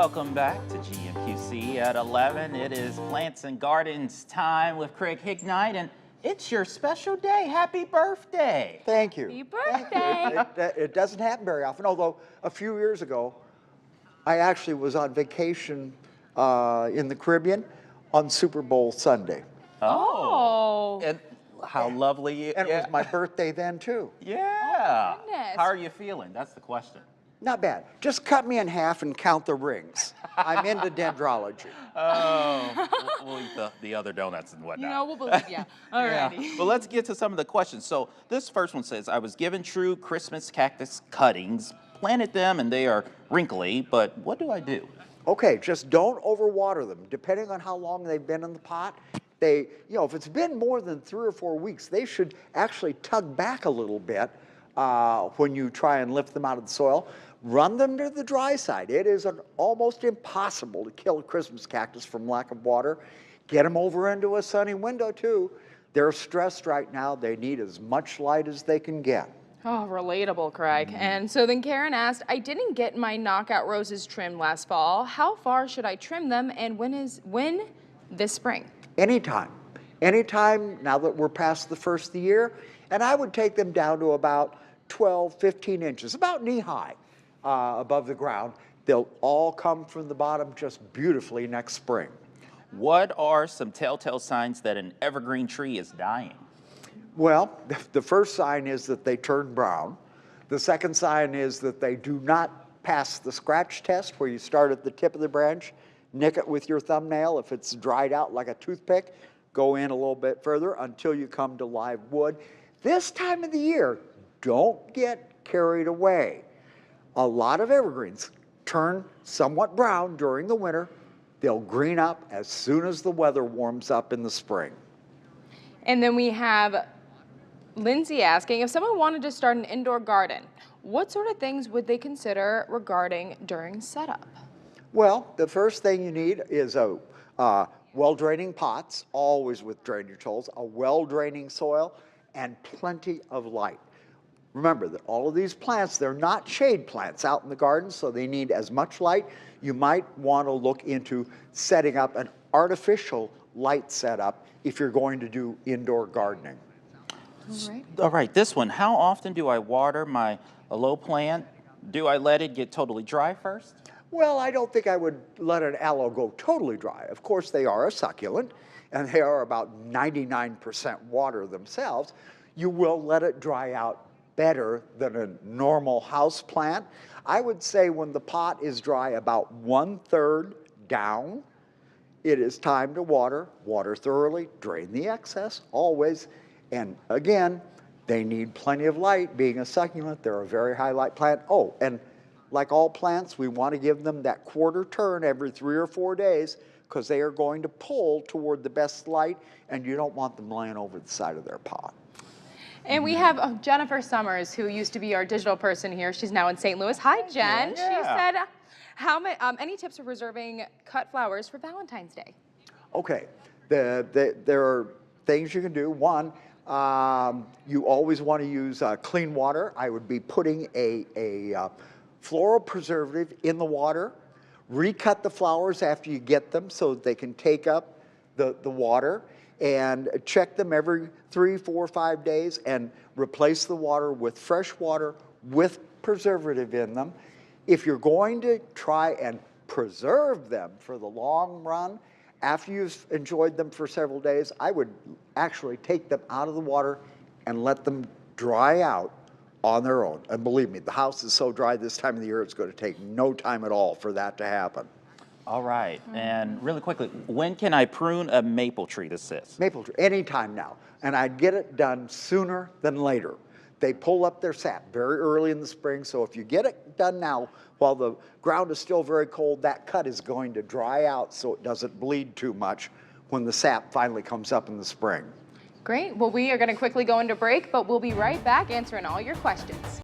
Welcome back to GMQC at 11. It is Plants and Gardens time with Craig Hignite, and it's your special day. Happy birthday. Thank you. Happy birthday. It doesn't happen very often, although a few years ago, I actually was on vacation in the Caribbean on Super Bowl Sunday. Oh. And how lovely. And it was my birthday then, too. Yeah. Oh, goodness. How are you feeling? That's the question. Not bad. Just cut me in half and count the rings. I'm into dendrology. Oh, we'll eat the other donuts and whatnot. You know, we'll believe you. Alrighty. Yeah. Well, let's get to some of the questions. So this first one says, I was given true Christmas cactus cuttings, planted them, and they are wrinkly, but what do I do? Okay, just don't overwater them. Depending on how long they've been in the pot, if it's been more than 3 or 4 weeks, they should actually tug back a little bit when you try and lift them out of the soil. Run them to the dry side. It is almost impossible to kill a Christmas cactus from lack of water. Get them over into a sunny window too. They're stressed right now. They need as much light as they can get. Oh, relatable, Craig. And so then Karen asked, I didn't get my knockout roses trimmed last fall. How far should I trim them, and when this spring? Anytime. Anytime now that we're past the first of the year. And I would take them down to about 12, 15 inches, about knee high above the ground. They'll all come from the bottom just beautifully next spring. What are some telltale signs that an evergreen tree is dying? Well, the first sign is that they turn brown. The second sign is that they do not pass the scratch test, where you start at the tip of the branch, nick it with your thumbnail. If it's dried out like a toothpick, go in a little bit further until you come to live wood. This time of the year, don't get carried away. A lot of evergreens turn somewhat brown during the winter. They'll green up as soon as the weather warms up in the spring. And then we have Lindsay asking, if someone wanted to start an indoor garden, what sort of things would they consider regarding during setup? Well, the first thing you need is a well-draining pots, always with drainage holes, a well-draining soil, and plenty of light. Remember that all of these plants, they're not shade plants out in the garden, so they need as much light. You might want to look into setting up an artificial light setup if you're going to do indoor gardening. All right, this one. How often do I water my aloe plant? Do I let it get totally dry first? Well, I don't think I would let an aloe go totally dry. Of course, they are a succulent, and they are about 99% water themselves. You will let it dry out better than a normal house plant. I would say when the pot is dry about 1/3 down, it is time to water. Water thoroughly, drain the excess, always. And again, they need plenty of light. Being a succulent, they're a very high light plant. Oh, and like all plants, we want to give them that quarter turn every 3 or 4 days, because they are going to pull toward the best light, and you don't want them laying over the side of their pot. And we have Jennifer Summers, who used to be our digital person here. She's now in St. Louis. Hi, Jen. Yeah. She said, any tips for preserving cut flowers for Valentine's Day? Okay, there are things you can do. One, you always want to use clean water. I would be putting a floral preservative in the water. Recut the flowers after you get them so that they can take up the water, and check them every 3, 4, 5 days and replace the water with fresh water with preservative in them. If you're going to try and preserve them for the long run, after you've enjoyed them for several days, I would actually take them out of the water and let them dry out on their own. And believe me, the house is so dry this time of the year, it's going to take no time at all for that to happen. All right, and really quickly, when can I prune a maple tree, this says? Maple tree, anytime now. And I'd get it done sooner than later. They pull up their sap very early in the spring, so if you get it done now while the ground is still very cold, that cut is going to dry out so it doesn't bleed too much when the sap finally comes up in the spring. Great. Well, we are going to quickly go into break, but we'll be right back answering all your questions.